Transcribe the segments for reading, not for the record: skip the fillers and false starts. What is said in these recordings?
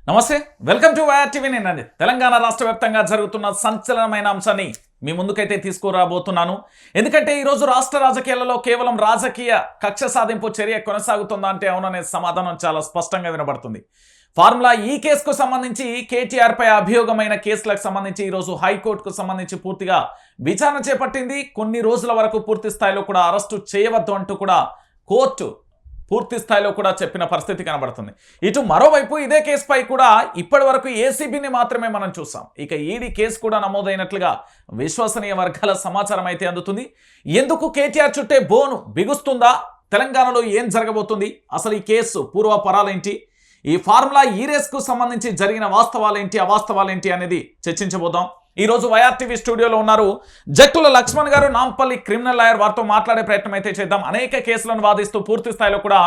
నమస్తే, welcome to YR TV. నేను తెలంగాణ రాష్ట్ర వ్యాప్తంగా జరుగుతున్న సంచలనమైన అంశాన్ని మీ ముందుకైతే తీసుకురాబోతున్నాను. ఎందుకంటే ఈరోజు రాష్ట్ర రాజకీయాలలో కేవలం రాజకీయ కక్ష సాధింపు చర్య కొనసాగుతుందా అంటే అవుననే సమాధానం చాలా స్పష్టంగా వినబడుతుంది. ఫార్ములా ఈ కేసుకు సంబంధించి కేటీఆర్ పై అభియోగమైన కేసులకు సంబంధించి ఈరోజు హైకోర్టుకు సంబంధించి పూర్తిగా విచారణ చేపట్టింది. కొన్ని రోజుల వరకు పూర్తి స్థాయిలో కూడా అరెస్టు చేయవద్దు అంటూ కూడా కోర్టు పూర్తి స్థాయిలో కూడా చెప్పిన పరిస్థితి కనబడుతుంది. ఇటు మరోవైపు ఇదే కేసుపై కూడా ఇప్పటి వరకు ఏసీబీని మాత్రమే మనం చూసాం. ఇక ఈడీ కేసు కూడా నమోదైనట్లుగా విశ్వసనీయ వర్గాల సమాచారం అయితే అందుతుంది. ఎందుకు కేటీఆర్ చుట్టే బోను బిగుస్తుందా? తెలంగాణలో ఏం జరగబోతుంది? అసలు ఈ కేసు పూర్వపరాలేంటి? ఈ ఫార్ములా ఈ రేస్కు సంబంధించి జరిగిన వాస్తవాలేంటి, అవాస్తవాలేంటి అనేది చర్చించబోదాం. ఈరోజు వైఆర్ టీవీ స్టూడియోలో ఉన్నారు జక్కుల లక్ష్మణ్ గారు, నాంపల్లి క్రిమినల్ లాయర్. వారితో మాట్లాడే ప్రయత్నం అయితే చేద్దాం. అనేక కేసులను వాదిస్తూ పూర్తి స్థాయిలో కూడా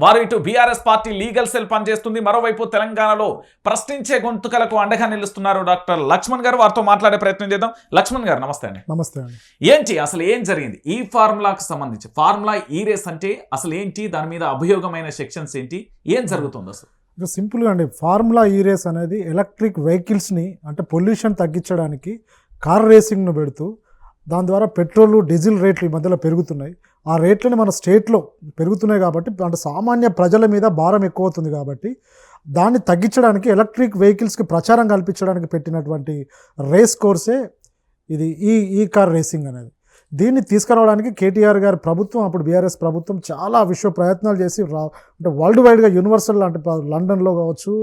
వారు ఇటు బీఆర్ఎస్ పార్టీ లీగల్ సెల్ పనిచేస్తుంది, మరోవైపు తెలంగాణలో ప్రశ్నించే గొంతుకలకు అండగా నిలుస్తున్నారు డాక్టర్ లక్ష్మణ్ గారు. వారితో మాట్లాడే ప్రయత్నం చేద్దాం. లక్ష్మణ్ గారు నమస్తే అండి. నమస్తే అండి. ఏంటి అసలు ఏం జరిగింది ఈ ఫార్ములాకు సంబంధించి? ఫార్ములా ఈ రేస్ అంటే అసలు ఏంటి? దాని మీద అభియోగమైన సెక్షన్స్ ఏంటి? ఏం జరుగుతుంది అసలు? సింపుల్గా అండి, ఫార్ములా ఈ రేస్ అనేది ఎలక్ట్రిక్ వెహికల్స్ని అంటే పొల్యూషన్ తగ్గించడానికి కార్ రేసింగ్ను పెడుతూ దాని ద్వారా పెట్రోల్ డీజిల్ రేట్లు ఈ మధ్యలో పెరుగుతున్నాయి. ఆ రేట్లని మన స్టేట్లో పెరుగుతున్నాయి కాబట్టి అంటే సామాన్య ప్రజల మీద భారం ఎక్కువ అవుతుంది కాబట్టి దాన్ని తగ్గించడానికి ఎలక్ట్రిక్ వెహికల్స్కి ప్రచారం కల్పించడానికి పెట్టినటువంటి రేస్ కోర్సే ఇది ఈ కార్ రేసింగ్ అనేది. దీన్ని తీసుకురావడానికి కేటీఆర్ గారి ప్రభుత్వం, అప్పుడు బీఆర్ఎస్ ప్రభుత్వం చాలా విశ్వ ప్రయత్నాలు చేసి అంటే వరల్డ్ వైడ్గా యూనివర్సల్ అంటే లండన్లో కావచ్చు,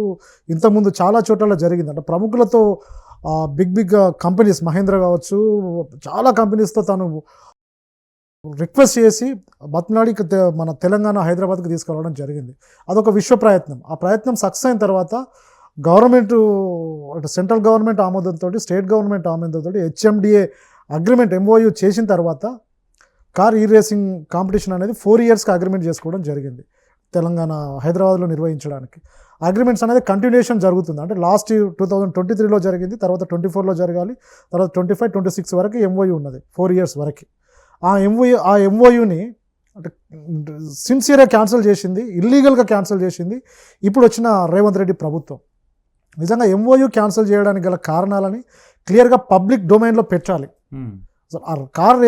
ఇంతకుముందు చాలా చోట్ల జరిగింది. అంటే ప్రముఖులతో బిగ్ కంపెనీస్, మహేంద్ర కావచ్చు, చాలా కంపెనీస్తో తను రిక్వెస్ట్ చేసి బత్నాడి మన తెలంగాణ హైదరాబాద్కి తీసుకురావడం జరిగింది. అదొక విశ్వ ప్రయత్నం. ఆ ప్రయత్నం సక్సెస్ అయిన తర్వాత గవర్నమెంట్ అంటే సెంట్రల్ గవర్నమెంట్ ఆమోదంతో, స్టేట్ గవర్నమెంట్ ఆమోదంతో హెచ్ఎండిఏ అగ్రిమెంట్ ఎంఓయూ చేసిన తర్వాత కార్ ఈ రేసింగ్ కాంపిటీషన్ అనేది 4 yearsకి అగ్రిమెంట్ చేసుకోవడం జరిగింది తెలంగాణ హైదరాబాద్లో నిర్వహించడానికి. అగ్రిమెంట్స్ అనేది కంటిన్యూషన్ జరుగుతుంది. అంటే లాస్ట్ 2023లో జరిగింది, తర్వాత 24లో జరగాలి, తర్వాత 25, 26 వరకు ఎంఓయూ ఉన్నది, 4 years వరకు. ఆ ఎంఓయూని అంటే సిన్సియర్గా క్యాన్సిల్ చేసింది, ఇల్లీగల్గా క్యాన్సిల్ చేసింది ఇప్పుడు వచ్చిన రేవంత్ రెడ్డి ప్రభుత్వం. నిజంగా ఎంఓయూ క్యాన్సిల్ చేయడానికి గల కారణాలని క్లియర్గా పబ్లిక్ డొమైన్లో పెట్టాలి. కార్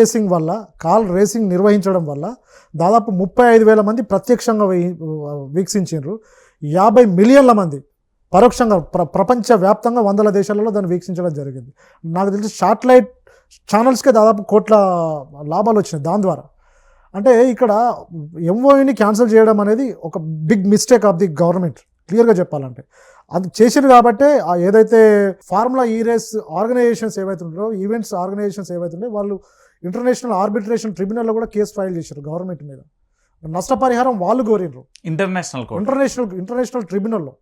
రేసింగ్ నిర్వహించడం వల్ల దాదాపు 35,000 మంది ప్రత్యక్షంగా వీక్షించారు, 50 మిలియన్ల మంది పరోక్షంగా ప్రపంచవ్యాప్తంగా 100 దేశాలలో దాన్ని వీక్షించడం జరిగింది. నాకు తెలిసి శాటిలైట్ ఛానల్స్కే దాదాపు కోట్ల లాభాలు వచ్చినాయి దాని ద్వారా. అంటే ఇక్కడ ఎంఓయూని క్యాన్సిల్ చేయడం అనేది ఒక big mistake of the government, క్లియర్గా చెప్పాలంటే. అది చేసింది కాబట్టి ఏదైతే ఫార్ములా ఈ రేస్ ఆర్గనైజేషన్స్ ఏవైతే ఉంటారో, ఈవెంట్స్ ఆర్గనైజేషన్స్ ఏవైతే ఉన్నాయో, వాళ్ళు ఇంటర్నేషనల్ ఆర్బిట్రేషన్ ట్రిబ్యునల్లో కూడా కేసు ఫైల్ చేశారు గవర్నమెంట్ మీద. నష్టపరిహారం వాళ్ళు కోరినారు ఇంటర్నేషనల్ ట్రిబ్యునల్లో,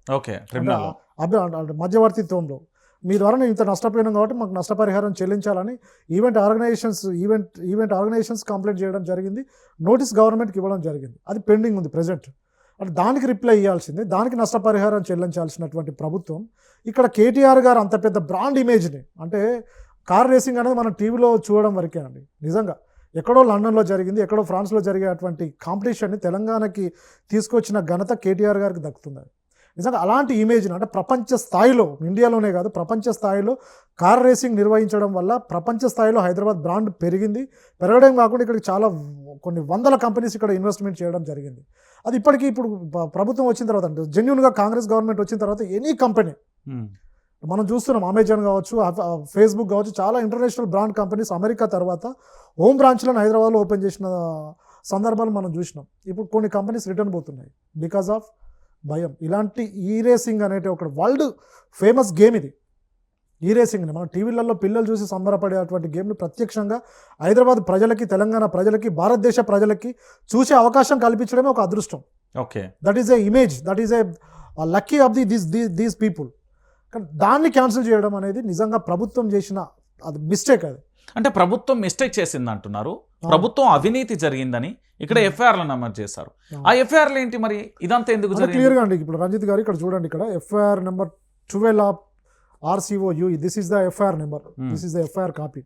మధ్యవర్తిత్వంలో. మీ ద్వారా నేను ఇంత నష్టపోయినాం కాబట్టి మాకు నష్టపరిహారం చెల్లించాలని ఈవెంట్ ఆర్గనైజేషన్స్ కంప్లైంట్ చేయడం జరిగింది. నోటీస్ గవర్నమెంట్కి ఇవ్వడం జరిగింది. అది పెండింగ్ ఉంది ప్రెజెంట్. అంటే దానికి రిప్లై ఇవ్వాల్సిందే, దానికి నష్టపరిహారం చెల్లించాల్సినటువంటి ప్రభుత్వం ఇక్కడ కేటీఆర్ గారు అంత పెద్ద బ్రాండ్ ఇమేజ్ని, అంటే కార్ రేసింగ్ అనేది మనం టీవీలో చూడడం వరకే అండి. నిజంగా ఎక్కడో లండన్లో జరిగింది, ఎక్కడో ఫ్రాన్స్లో జరిగేటువంటి కాంపిటీషన్ని తెలంగాణకి తీసుకొచ్చిన ఘనత కేటీఆర్ గారికి దక్కుతుంది. నిజంగా అలాంటి ఇమేజ్ని అంటే ప్రపంచ స్థాయిలో, ఇండియాలోనే కాదు ప్రపంచ స్థాయిలో కార్ రేసింగ్ నిర్వహించడం వల్ల ప్రపంచ స్థాయిలో హైదరాబాద్ బ్రాండ్ పెరగడం కాకుండా ఇక్కడికి చాలా కొన్ని వందల కంపెనీస్ ఇక్కడ ఇన్వెస్ట్మెంట్ చేయడం జరిగింది. అది ఇప్పుడు ప్రభుత్వం వచ్చిన తర్వాత అంటే జెన్యూన్గా కాంగ్రెస్ గవర్నమెంట్ వచ్చిన తర్వాత ఎనీ కంపెనీ మనం చూస్తున్నాం, అమెజాన్ కావచ్చు, ఫేస్బుక్ కావచ్చు, చాలా ఇంటర్నేషనల్ బ్రాండ్ కంపెనీస్ అమెరికా తర్వాత హోమ్ బ్రాంచ్లను హైదరాబాద్లో ఓపెన్ చేసిన సందర్భాలు మనం చూసినాం. ఇప్పుడు కొన్ని కంపెనీస్ రిటర్న్ పోతున్నాయి బికాజ్ ఆఫ్ భయం. ఇలాంటి ఈ రేసింగ్ అనేది ఒక వరల్డ్ ఫేమస్ గేమ్. ఇది ఈ రేసింగ్ని మనం టీవీలలో పిల్లలు చూసి సంబరపడేటువంటి గేమ్ని ప్రత్యక్షంగా హైదరాబాద్ ప్రజలకి, తెలంగాణ ప్రజలకి, భారతదేశ ప్రజలకి చూసే అవకాశం కల్పించడమే ఒక అదృష్టం. Okay, that is a image, that is a lucky of these people. కానీ దాన్ని క్యాన్సిల్ చేయడం అనేది నిజంగా ప్రభుత్వం చేసిన అది మిస్టేక్. అది అంటే ప్రభుత్వం మిస్టేక్ చేసింది అంటున్నారు, ప్రభుత్వం అవినీతి జరిగిందని ఇక్కడ ఎఫ్ఐఆర్లు నమోదు చేశారు. ఆ ఎఫ్ఐఆర్లు ఏంటి మరి? ఇదంతా ఎందుకు క్లియర్గా అండి. ఇప్పుడు రంజిత్ గారు ఇక్కడ చూడండి, ఇక్కడ FIR number 12 of RCOU, this is the FIR number, this is the FIR copy.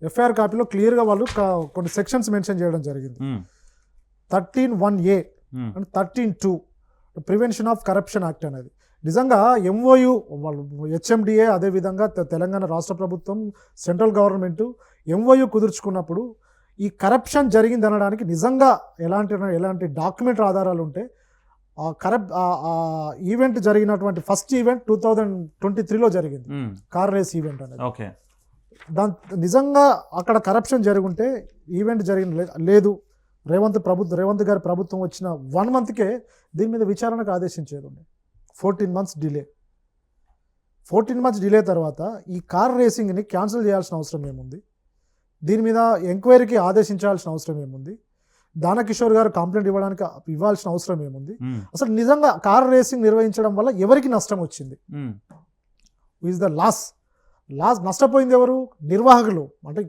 ఎఫ్ఐఆర్ కాపీలో క్లియర్గా వాళ్ళు కొన్ని సెక్షన్స్ మెన్షన్ చేయడం జరిగింది. 13(1)A and 13(2) prevention of corruption act అనేది. నిజంగా ఎంఓయు వాళ్ళు హెచ్ఎండిఏ అదేవిధంగా తెలంగాణ రాష్ట్ర ప్రభుత్వం సెంట్రల్ గవర్నమెంట్ ఎంఓయు కుదుర్చుకున్నప్పుడు ఈ కరప్షన్ జరిగింది అనడానికి నిజంగా ఎలాంటి డాక్యుమెంట్ ఆధారాలు ఉంటే ఆ ఈవెంట్ జరిగినటువంటి ఫస్ట్ ఈవెంట్ 2023లో జరిగింది, కార్ రేస్ ఈవెంట్ అనేది. ఓకే, దాని నిజంగా అక్కడ కరప్షన్ జరుగుంటే ఈవెంట్ జరిగిన లేదు, రేవంత్ గారి ప్రభుత్వం వచ్చిన 1 monthకే దీని మీద విచారణకు ఆదేశించేది ఉండే. 14 months డిలే. 14 months డిలే తర్వాత ఈ కార్ రేసింగ్ని క్యాన్సిల్ చేయాల్సిన అవసరం ఏముంది, దీని మీద ఎంక్వైరీకి ఆదేశించాల్సిన అవసరం ఏముంది, దానకిషోర్ గారు కంప్లైంట్ ఇవ్వాల్సిన అవసరం ఏముంది, అసలు నిజంగా కార్ రేసింగ్ నిర్వహించడం వల్ల ఎవరికి నష్టం వచ్చింది, ఈజ్ ద లాస్ నష్టపోయింది ఎవరు, నిర్వాహకులు. అంటే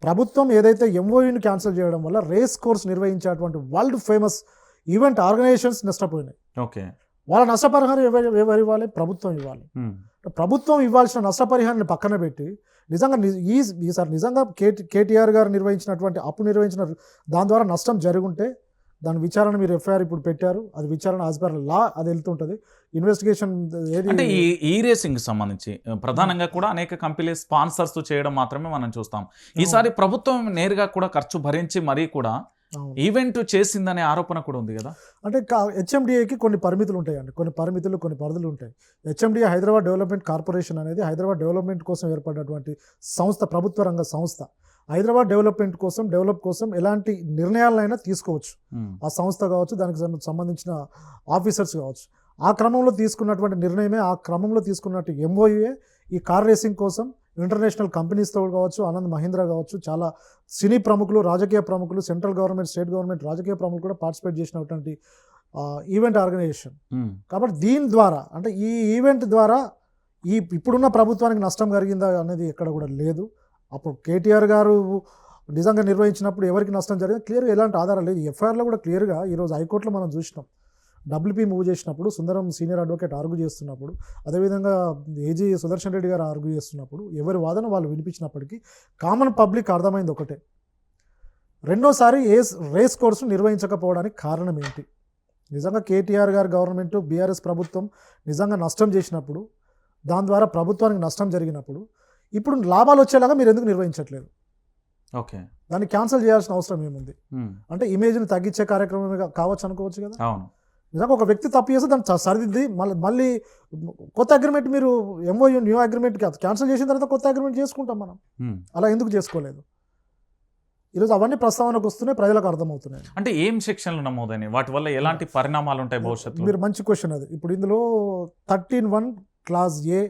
ప్రభుత్వం ఏదైతే ఎంఓయూని క్యాన్సిల్ చేయడం వల్ల రేస్ కోర్స్ నిర్వహించేటువంటి వరల్డ్ ఫేమస్ ఈవెంట్ ఆర్గనైజేషన్స్ నష్టపోయినాయి. ఓకే, వాళ్ళ నష్టపరిహారం ఎవరు ఇవ్వాలి, ప్రభుత్వం ఇవ్వాలి. ప్రభుత్వం ఇవ్వాల్సిన నష్టపరిహారాన్ని పక్కన పెట్టి నిజంగా ఈసారి నిజంగా కేటీఆర్ గారు నిర్వహించిన దాని ద్వారా నష్టం జరుగుంటే దాని విచారణ మీరు ఎఫ్ఐఆర్ ఇప్పుడు పెట్టారు, అది విచారణ యాజ్ పర్ లా అది వెళ్తుంటుంది. ఇన్వెస్టిగేషన్ ఏది అంటే ఈ రేసింగ్ సంబంధించి ప్రధానంగా కూడా అనేక కంపెనీలు స్పాన్సర్స్ చేయడం మాత్రమే మనం చూస్తాం. ఈసారి ప్రభుత్వం నేరుగా కూడా ఖర్చు భరించి మరీ కూడా ఈవెంట్ చేసిందనే ఆరోపణ కూడా ఉంది కదా. అంటే హెచ్ఎండిఏకి కొన్ని పరిమితులు ఉంటాయండి, కొన్ని పరిధులు ఉంటాయి. హెచ్ఎండిఏ హైదరాబాద్ డెవలప్మెంట్ కార్పొరేషన్ అనేది హైదరాబాద్ డెవలప్మెంట్ కోసం ఏర్పడినటువంటి సంస్థ, ప్రభుత్వ రంగ సంస్థ. హైదరాబాద్ డెవలప్ కోసం ఎలాంటి నిర్ణయాలైనా తీసుకోవచ్చు ఆ సంస్థ కావచ్చు, దానికి సంబంధించిన ఆఫీసర్స్ కావచ్చు. ఆ క్రమంలో తీసుకున్నటువంటి నిర్ణయమే, ఆ క్రమంలో తీసుకున్నట్టు ఎంఓయూఏ ఈ కార్ రేసింగ్ కోసం ఇంటర్నేషనల్ కంపెనీస్తో కావచ్చు, ఆనంద్ మహీంద్రా కావచ్చు, చాలా సినీ ప్రముఖులు, రాజకీయ ప్రముఖులు, సెంట్రల్ గవర్నమెంట్, స్టేట్ గవర్నమెంట్ రాజకీయ ప్రముఖులు కూడా పార్టిసిపేట్ చేసినటువంటి ఈవెంట్ ఆర్గనైజేషన్. కాబట్టి దీని ద్వారా అంటే ఈ ఈవెంట్ ద్వారా ఇప్పుడున్న ప్రభుత్వానికి నష్టం కలిగిందా అనేది ఎక్కడ కూడా లేదు. అప్పుడు కేటీఆర్ గారు నిజంగా నిర్వహించినప్పుడు ఎవరికి నష్టం జరిగింది క్లియర్గా ఎలాంటి ఆధారం లేదు. ఎఫ్ఐఆర్లో కూడా క్లియర్గా ఈరోజు హైకోర్టులో మనం చూసినాం. డబ్ల్యూపీ మూవ్ చేసినప్పుడు, సుందరం సీనియర్ అడ్వకేట్ ఆర్గ్యూ చేస్తున్నప్పుడు, అదేవిధంగా ఏజీ సుదర్శన్ రెడ్డి గారు ఆర్గ్యూ చేస్తున్నప్పుడు ఎవరి వాదన వాళ్ళు వినిపించినప్పటికీ కామన్ పబ్లిక్ అర్థమైంది ఒకటే, రెండోసారి రేస్ కోర్సు నిర్వహించకపోవడానికి కారణం ఏంటి. నిజంగా కేటీఆర్ గారు గవర్నమెంట్, బీఆర్ఎస్ ప్రభుత్వం నిజంగా నష్టం చేసినప్పుడు, దాని ద్వారా ప్రభుత్వానికి నష్టం జరిగినప్పుడు ఇప్పుడు లాభాలు వచ్చేలాగా మీరు ఎందుకు నిర్వహించట్లేదు? ఓకే, దాన్ని క్యాన్సిల్ చేయాల్సిన అవసరం ఏముంది? అంటే ఇమేజ్ని తగ్గించే కార్యక్రమమే కావచ్చు అనుకోవచ్చు కదా. అవును, నిజంగా ఒక వ్యక్తి తప్పు చేస్తే దాన్ని సరిదిద్ది మళ్ళీ కొత్త అగ్రిమెంట్, మీరు ఎంఓయూ న్యూ అగ్రిమెంట్ క్యాన్సిల్ చేసిన తర్వాత కొత్త అగ్రిమెంట్ చేసుకుంటాం మనం. అలా ఎందుకు చేసుకోలేదు? ఈరోజు అవన్నీ ప్రస్తావనకు వస్తున్నాయి, ప్రజలకు అర్థమవుతున్నాయి. అంటే ఏం సెక్షన్లు నమోదని, వాటి వల్ల ఎలాంటి పరిణామాలు ఉంటాయి భవిష్యత్తు? మీరు మంచి క్వశ్చన్ అది. ఇప్పుడు ఇందులో 13(1) Clause A,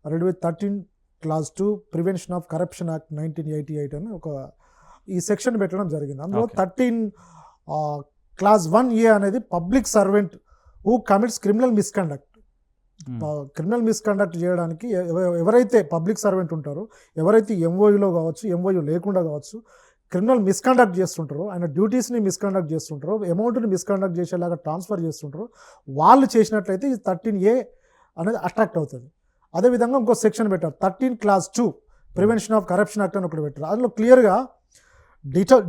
13 Clause 2 prevention of corruption act 1988 అని ఈ సెక్షన్ పెట్టడం జరిగింది. అందులో 13 Clause 1A అనేది public servant who commits criminal misconduct. Criminal misconduct చేయడానికి ఎవరైతే పబ్లిక్ సర్వెంట్ ఉంటారో, ఎవరైతే ఎంఓయూలో కావచ్చు, ఎంఓయూ లేకుండా కావచ్చు, క్రిమినల్ మిస్కండక్ట్ చేస్తుంటారో, ఆయన డ్యూటీస్ని మిస్కండక్ట్ చేస్తుంటారో, అమౌంట్ని మిస్కండక్ట్ చేసేలాగా ట్రాన్స్ఫర్ చేస్తుంటారో, వాళ్ళు చేసినట్లయితే ఈ 13A అనేది అట్రాక్ట్ అవుతుంది. అదేవిధంగా ఇంకో సెక్షన్ పెట్టారు, 13 Clause 2 prevention of corruption act అని ఒకటి పెట్టారు. అందులో క్లియర్గా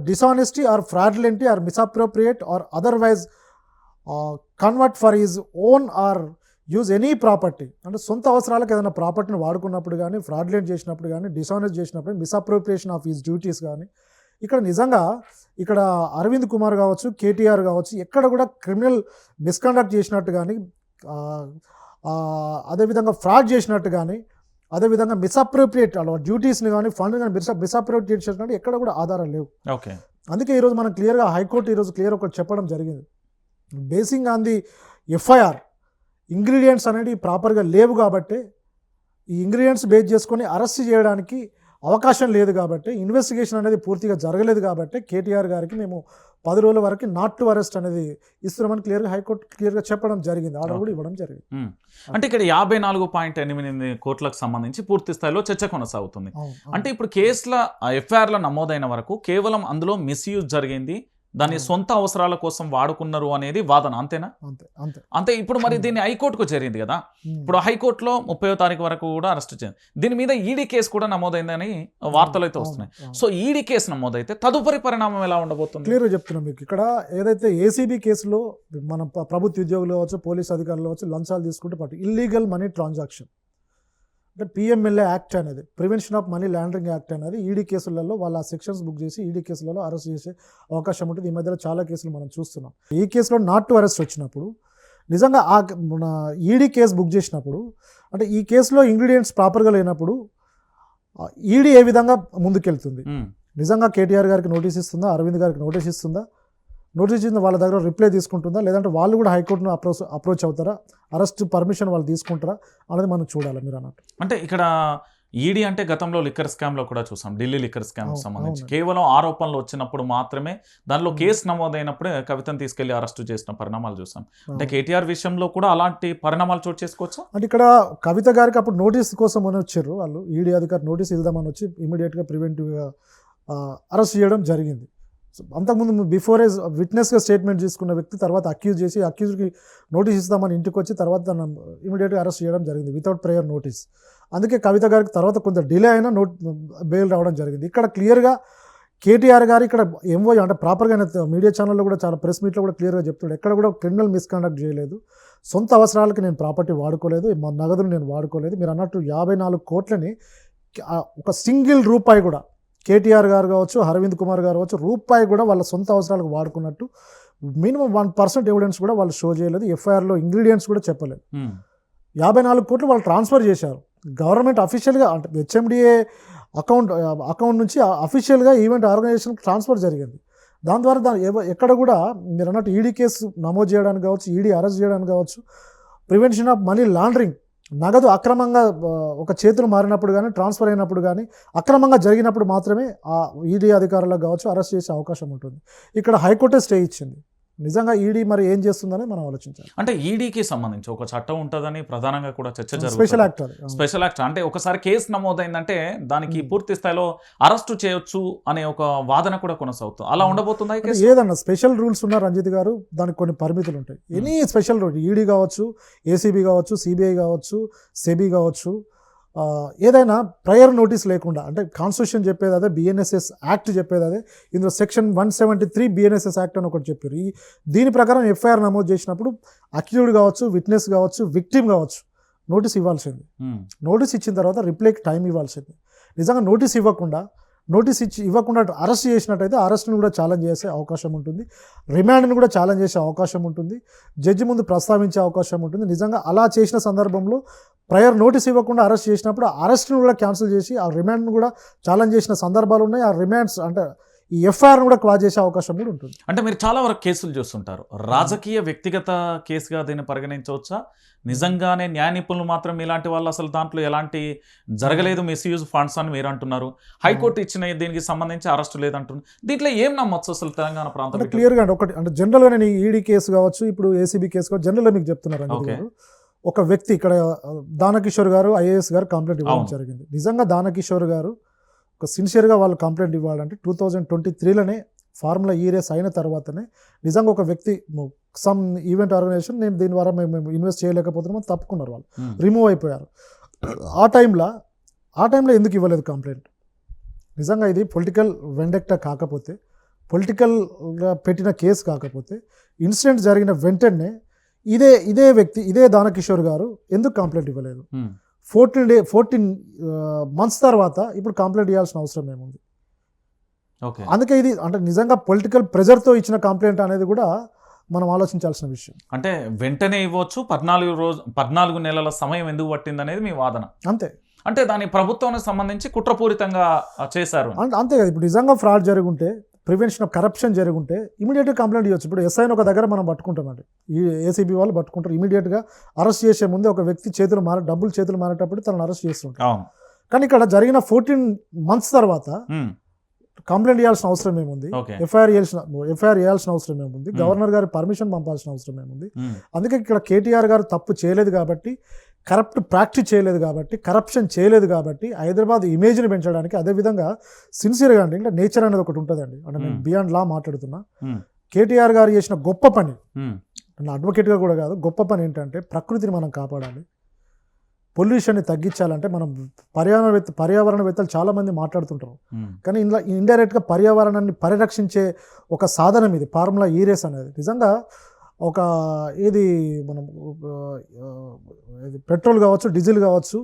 dishonestly or fraudulently or misappropriate or otherwise convert for his own or use any property, అంటే సొంత అవసరాలకు ఏదైనా ప్రాపర్టీని వాడుకున్నప్పుడు కానీ, ఫ్రాడ్యులెంట్ చేసినప్పుడు కానీ, డిసానెస్ట్ చేసినప్పుడు, మిస్అప్రోప్రియేషన్ ఆఫ్ హిజ్ డ్యూటీస్ కానీ, ఇక్కడ అరవింద్ కుమార్ కావచ్చు, కేటీఆర్ కావచ్చు, ఎక్కడ కూడా క్రిమినల్ మిస్కండక్ట్ చేసినట్టు కానీ, అదేవిధంగా ఫ్రాడ్ చేసినట్టు కానీ, అదేవిధంగా మిస్అప్రోప్రియేట్ డ్యూటీస్ని కానీ, ఫండ్ కానీ మిస్అప్రోప్రియేట్ చేసినట్టు ఎక్కడ కూడా ఆధారాలు లేవు. ఓకే, అందుకే ఈరోజు మనం క్లియర్గా హైకోర్టు ఈరోజు క్లియర్ ఒకటి చెప్పడం జరిగింది. Basing on the FIR ingredients అనేవి ప్రాపర్గా లేవు కాబట్టి, ఈ ఇంగ్రీడియంట్స్ బేస్ చేసుకొని అరెస్ట్ చేయడానికి అవకాశం లేదు కాబట్టి, ఇన్వెస్టిగేషన్ అనేది పూర్తిగా జరగలేదు కాబట్టి కేటీఆర్ గారికి మేము 10 రోజుల వరకు నాట్ టు అరెస్ట్ అనేది ఇస్తున్నామని హైకోర్టు క్లియర్గా చెప్పడం జరిగింది, ఆర్డర్ కూడా ఇవ్వడం జరిగింది. అంటే ఇక్కడ 54.8 కోట్లకు సంబంధించి పూర్తి స్థాయిలో చర్చ కొనసాగుతుంది. అంటే ఇప్పుడు కేసుల ఎఫ్ఐఆర్ల నమోదైన వరకు కేవలం అందులో మిస్యూజ్ జరిగింది, దాన్ని సొంత అవసరాల కోసం వాడుకున్నారు అనేది వాదన, అంతేనా? అంతే అంతే అంతే. ఇప్పుడు మరి దీన్ని హైకోర్టుకు చేరింది కదా, ఇప్పుడు హైకోర్టులో 30వ తారీఖు వరకు కూడా అరెస్ట్ చేయండి. దీని మీద ఈడీ కేసు కూడా నమోదైందని వార్తలు అయితే వస్తున్నాయి. సో ఈడీ కేసు నమోదైతే తదుపరి పరిణామం ఎలా ఉండబోతుంది? క్లియర్గా చెప్తున్నాం మీకు. ఇక్కడ ఏదైతే ఏసీబీ కేసులో మన ప్రభుత్వ ఉద్యోగులు కావచ్చు, పోలీస్ అధికారులు కావచ్చు, లంచాలు తీసుకుంటే పట్టు ఇల్లీగల్ మనీ ట్రాన్సాక్షన్ అంటే పిఎంఎల్ఏ యాక్ట్ అనేది, prevention of money laundering act అనేది ఈడీ కేసులలో వాళ్ళ సెక్షన్స్ బుక్ చేసి ఈడీ కేసులలో అరెస్ట్ చేసే అవకాశం ఉంటుంది. ఈ మధ్యలో చాలా కేసులు మనం చూస్తున్నాం. ఈ కేసులో నాట్ టు అరెస్ట్ వచ్చినప్పుడు నిజంగా మన ఈడీ కేసు బుక్ చేసినప్పుడు అంటే ఈ కేసులో ఇంగ్రీడియంట్స్ ప్రాపర్గా లేనప్పుడు ఈడీ ఏ విధంగా ముందుకెళ్తుంది? నిజంగా కేటీఆర్ గారికి నోటీస్ ఇస్తుందా, అరవింద్ గారికి నోటీస్ ఇస్తుందా, నోటీస్ ఇచ్చింది వాళ్ళ దగ్గర రిప్లై తీసుకుంటుందా, లేదంటే వాళ్ళు కూడా హైకోర్టును అప్రోచ్ అవుతారా, అరెస్ట్ పర్మిషన్ వాళ్ళు తీసుకుంటారా అనేది మనం చూడాలి. మీరు అన్నట్టు అంటే ఇక్కడ ఈడీ అంటే గతంలో లిక్కర్ స్కామ్లో కూడా చూసాం, ఢిల్లీ లిక్కర్ స్కామ్ సంబంధించి కేవలం ఆరోపణలు వచ్చినప్పుడు మాత్రమే దానిలో కేసు నమోదైనప్పుడే కవితను తీసుకెళ్లి అరెస్టు చేసిన పరిణామాలు చూసాం. అంటే కేటీఆర్ విషయంలో కూడా అలాంటి పరిణామాలు చోటు చేసుకోవచ్చు. అంటే ఇక్కడ కవిత గారికి అప్పుడు నోటీస్ కోసం అని వచ్చారు వాళ్ళు, ఈడీ అధికారి నోటీస్ ఇద్దామని వచ్చి ఇమీడియట్గా ప్రివెంటివ్గా అరెస్ట్ చేయడం జరిగింది. అంతకుముందు బిఫోరే విట్నెస్గా స్టేట్మెంట్ తీసుకున్న వ్యక్తి తర్వాత అక్యూజ్ చేసి అక్యూజ్కి నోటీస్ ఇస్తామని ఇంటికి వచ్చి తర్వాత ఇమీడియట్గా అరెస్ట్ చేయడం జరిగింది వితౌట్ ప్రేయర్ నోటీస్. అందుకే కవిత గారికి తర్వాత కొంత డిలే అయినా బెయిల్ రావడం జరిగింది. ఇక్కడ క్లియర్గా కేటీఆర్ గారు ఇక్కడ ఎంఓ అంటే ప్రాపర్గా మీడియా ఛానల్లో కూడా చాలా ప్రెస్ మీట్లో కూడా క్లియర్గా చెప్తున్నాడు, ఎక్కడ కూడా క్రిమినల్ మిస్కండక్ట్ చేయలేదు, సొంత అవసరాలకి నేను ప్రాపర్టీ వాడుకోలేదు, మా నగదును నేను వాడుకోలేదు. మీరు అన్నట్టు 54 కోట్లని ఒక సింగిల్ రూపాయి కూడా కేటీఆర్ గారు కావచ్చు, అరవింద్ కుమార్ గారు కావచ్చు, రూపాయి కూడా వాళ్ళ సొంత అవసరాలకు వాడుకున్నట్టు మినిమం 1% ఎవిడెన్స్ కూడా వాళ్ళు షో చేయలేదు. ఎఫ్ఐఆర్లో ఇంగ్రీడియంట్స్ కూడా చెప్పలేదు. 54 కోట్లు వాళ్ళు ట్రాన్స్ఫర్ చేశారు గవర్నమెంట్ అఫీషియల్గా, అంటే హెచ్ఎండిఏ అకౌంట్ నుంచి అఫీషియల్గా ఈవెంట్ ఆర్గనైజేషన్కి ట్రాన్స్ఫర్ జరిగింది. దాని ద్వారా ఎక్కడ కూడా మీరు అన్నట్టు ఈడీ కేసు నమోదు చేయడానికి కావచ్చు, ఈడీ అరెస్ట్ చేయడానికి కావచ్చు, ప్రివెన్షన్ ఆఫ్ మనీ లాండరింగ్ నగదు అక్రమంగా ఒక చేతులు మారినప్పుడు కానీ ట్రాన్స్ఫర్ అయినప్పుడు కానీ అక్రమంగా జరిగినప్పుడు మాత్రమే ఆ ఈడీ అధికారులకు కావచ్చు అరెస్ట్ చేసే అవకాశం ఉంటుంది. ఇక్కడ హైకోర్టే స్టే ఇచ్చింది. నిజంగా ఈడీ మరి ఏం చేస్తుందని మనం ఆలోచించాలి. అంటే ఈడీకి సంబంధించి ఒక చట్టం ఉంటుందని ప్రధానంగా కూడా చర్చ జరుగుతుంది. స్పెషల్ యాక్ట్ అంటే ఒకసారి కేసు నమోదైందంటే దానికి పూర్తి స్థాయిలో అరెస్టు చేయొచ్చు అనే ఒక వాదన కూడా కొనసాగుతుంది. అలా ఉండబోతుందా? ఏదన్నా స్పెషల్ రూల్స్ ఉన్న రంజిత్ గారు, దానికి కొన్ని పరిమితులు ఉంటాయి. ఎనీ స్పెషల్ రూల్ ఈడీ కావచ్చు, ఏసీబీ కావచ్చు, సిబిఐ కావచ్చు, సెబీ కావచ్చు, ఏదైనా ప్రయర్ నోటీస్ లేకుండా, అంటే కాన్స్టిట్యూషన్ చెప్పేది అదే, బిఎన్ఎస్ఎస్ యాక్ట్ చెప్పేది అదే, ఇందులో సెక్షన్ 173 బిఎన్ఎస్ఎస్ యాక్ట్ అని ఒకటి చెప్పారు. దీని ప్రకారం ఎఫ్ఐఆర్ నమోదు చేసినప్పుడు అక్యూజ్డ్ కావచ్చు, విట్నెస్ కావచ్చు, విక్టిమ్ కావచ్చు నోటీస్ ఇవ్వాల్సింది. నోటీస్ ఇచ్చిన తర్వాత రిప్లైకి టైం ఇవ్వాల్సింది. నిజంగా నోటీస్ ఇవ్వకుండా అరెస్ట్ చేసినట్టయితే అరెస్ట్ని కూడా ఛాలెంజ్ చేసే అవకాశం ఉంటుంది, రిమాండ్ని కూడా ఛాలెంజ్ చేసే అవకాశం ఉంటుంది, జడ్జి ముందు ప్రస్తావించే అవకాశం ఉంటుంది. నిజంగా అలా చేసిన సందర్భంలో ప్రయర్ నోటీస్ ఇవ్వకుండా అరెస్ట్ చేసినప్పుడు అరెస్ట్ని కూడా క్యాన్సిల్ చేసి ఆ రిమాండ్ను కూడా ఛాలెంజ్ చేసిన సందర్భాలు ఉన్నాయి. ఆ రిమాండ్స్ అంటే ఈ ఎఫ్ఐఆర్ను కూడా క్లాజ్ చేసే అవకాశం కూడా ఉంటుంది. అంటే మీరు చాలా వరకు కేసులు చూస్తుంటారు, రాజకీయ వ్యక్తిగత కేసుగా దీన్ని పరిగణించవచ్చా? నిజంగానే న్యాయ నిపుణులు మాత్రం ఇలాంటి వాళ్ళు అసలు దాంట్లో ఎలాంటి జరగలేదు, మిస్యూజ్ ఫండ్స్ అని మీరు అంటున్నారు, హైకోర్టు ఇచ్చిన దీనికి సంబంధించి అరెస్ట్ లేదంటున్నారు. దీంట్లో ఏం నమ్మొచ్చు అసలు తెలంగాణ ప్రాంతం? క్లియర్గా అంటే ఒకటి అంటే జనరల్గా నేను ఈడీ కేసు కావచ్చు, ఇప్పుడు ఏసీబీ కేసు కావచ్చు, జనరల్గా మీకు చెప్తున్నారు. ఒక వ్యక్తి ఇక్కడ దానకిషోర్ గారు ఐఏఎస్ గారు కంప్లైంట్ ఇవ్వడం జరిగింది. నిజంగా దానకిషోర్ గారు ఒక సిన్సియర్గా వాళ్ళు కంప్లైంట్ ఇవ్వాలంటే 2023లోనే ఫార్ములా ఈ రేస్ అయిన తర్వాతనే నిజంగా ఒక వ్యక్తి సమ్ ఈవెంట్ ఆర్గనైజేషన్ నేను దీని ద్వారా మేము ఇన్వెస్ట్ చేయలేకపోతున్నామని తప్పుకున్నారు, వాళ్ళు రిమూవ్ అయిపోయారు. ఆ టైంలో ఎందుకు ఇవ్వలేదు కంప్లైంట్? నిజంగా ఇది పొలిటికల్ వెండెక్టా కాకపోతే, పొలిటికల్గా పెట్టిన కేసు కాకపోతే, ఇన్సిడెంట్ జరిగిన వెంటనే ఇదే వ్యక్తి ఇదే దానకిషోర్ గారు ఎందుకు కంప్లైంట్ ఇవ్వలేదు? 14 months తర్వాత ఇప్పుడు కంప్లైంట్ ఇవ్వాల్సిన అవసరం ఏముంది? అందుకే ఇది అంటే నిజంగా పొలిటికల్ ప్రెజర్తో ఇచ్చిన కంప్లైంట్ అనేది కూడా మనం ఆలోచించాల్సిన విషయం. అంటే వెంటనే ఇవ్వచ్చు, 14 నెలల సమయం ఎందుకు పట్టింది అనేది మీ వాదన. అంతే. అంటే దాని ప్రభుత్వానికి సంబంధించి కుట్రపూరితంగా చేశారు అంతే కదా. ఇప్పుడు నిజంగా ఫ్రాడ్ జరుగుంటే, ప్రివెన్షన్ ఆఫ్ కరప్షన్ జరుగుంటే ఇమీడియట్గా కంప్లైంట్ ఇవ్వచ్చు. ఇప్పుడు ఎస్ఐని ఒక దగ్గర మనం పట్టుకుంటామండి, ఈ ఏసీబీ వాళ్ళు పట్టుకుంటారు, ఇమీడియట్గా అరెస్ట్ చేసే ముందే ఒక వ్యక్తి డబ్బులు చేతులు మారేటప్పుడు తనను అరెస్ట్ చేస్తుంటారు. కానీ ఇక్కడ జరిగిన 14 months తర్వాత కంప్లైంట్ ఇవ్వాల్సిన అవసరం ఏముంది? ఎఫ్ఐఆర్ చేయాల్సిన అవసరం ఏముంది? గవర్నర్ గారి పర్మిషన్ పంపాల్సిన అవసరం ఏముంది? అందుకే ఇక్కడ కేటీఆర్ గారు తప్పు చేయలేదు కాబట్టి కరప్ట్ ప్రాక్టీస్ చేయలేదు కాబట్టి, కరప్షన్ చేయలేదు కాబట్టి హైదరాబాద్ ఇమేజ్ని పెంచడానికి, అదేవిధంగా సిన్సియర్గా అండి, ఇంకా నేచర్ అనేది ఒకటి ఉంటుందండి. అంటే నేను బియాండ్ లా మాట్లాడుతున్నా. కేటీఆర్ గారు చేసిన గొప్ప పని, నా అడ్వకేట్గా కూడా కాదు, గొప్ప పని ఏంటంటే ప్రకృతిని మనం కాపాడాలి, పొల్యూషన్ని తగ్గించాలంటే మనం పర్యావరణవేత్తలు చాలామంది మాట్లాడుతుంటారు, కానీ ఇందులో ఇండైరెక్ట్గా పర్యావరణాన్ని పరిరక్షించే ఒక సాధనం ఇది ఫార్ములా ఈ రేస్ అనేది. నిజంగా ఒక ఏది మనం పెట్రోల్ కావచ్చు, డీజిల్ కావచ్చు,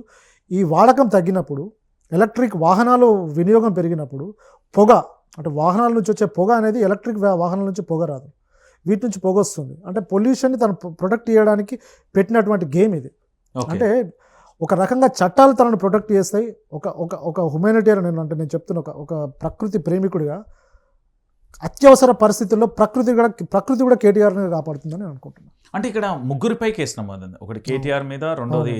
ఈ వాడకం తగ్గినప్పుడు, ఎలక్ట్రిక్ వాహనాలు వినియోగం పెరిగినప్పుడు పొగ, అంటే వాహనాల నుంచి వచ్చే పొగ అనేది ఎలక్ట్రిక్ వాహనాల నుంచి పొగ రాదు, వీటి నుంచి పొగ వస్తుంది. అంటే పొల్యూషన్ని తను ప్రొటెక్ట్ చేయడానికి పెట్టినటువంటి గేమ్ ఇది. అంటే ఒక రకంగా చట్టాలు తనను ప్రొటెక్ట్ చేస్తాయి. ఒక ఒక ఒక హ్యుమానిటేరియన్, అంటే నేను చెప్తున్న ఒక ప్రకృతి ప్రేమికుడిగా అత్యవసర పరిస్థితుల్లో ప్రకృతి కూడా కేటీఆర్ని కాపాడుతుందని నేను అనుకుంటున్నాను. అంటే ఇక్కడ ముగ్గురిపై కేసు నమోదైంది. ఒకటి కేటీఆర్ మీద, రెండోది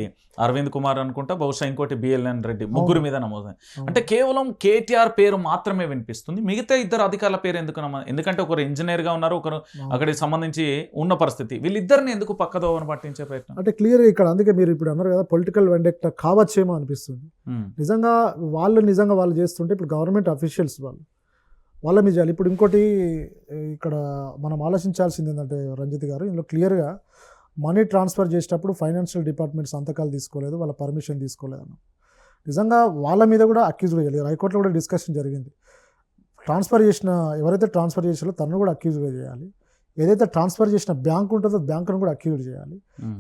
అరవింద్ కుమార్ అనుకుంటా, బహుశా ఇంకోటి బిఎల్ఎన్ రెడ్డి, ముగ్గురు మీద నమోదైంది. అంటే కేవలం కేటీఆర్ పేరు మాత్రమే వినిపిస్తుంది, మిగతా ఇద్దరు అధికారుల పేరు ఎందుకు ఎందుకంటే ఒకరు ఇంజనీర్గా ఉన్నారు, ఒకరు అక్కడికి సంబంధించి ఉన్న పరిస్థితి, వీళ్ళిద్దరిని ఎందుకు పక్కదోవని పట్టించే ప్రయత్నం? అంటే క్లియర్ ఇక్కడ, అందుకే మీరు ఇప్పుడు అన్నారు కదా పొలిటికల్ వెండెక్టా కావచ్చేమో అనిపిస్తుంది. నిజంగా వాళ్ళు చేస్తుంటే ఇప్పుడు గవర్నమెంట్ అఫీషియల్స్ వాళ్ళ మీద చేయాలి. ఇప్పుడు ఇంకోటి ఇక్కడ మనం ఆలోచించాల్సింది ఏంటంటే రంజిత్ గారు, ఇందులో క్లియర్గా మనీ ట్రాన్స్ఫర్ చేసేటప్పుడు ఫైనాన్షియల్ డిపార్ట్మెంట్ సంతకాలు తీసుకోలేదు, వాళ్ళ పర్మిషన్ తీసుకోలేదు అన్న. నిజంగా వాళ్ళ మీద కూడా అక్యూజ్ చేయాలి. హైకోర్టులో కూడా డిస్కషన్ జరిగింది. ఎవరైతే ట్రాన్స్ఫర్ చేసారో తనను కూడా అక్యూజ్గా చేయాలి. ఏదైతే ట్రాన్స్ఫర్ చేసిన బ్యాంక్ ఉంటుందో బ్యాంకును కూడా అక్యూజ్ చేయాలి.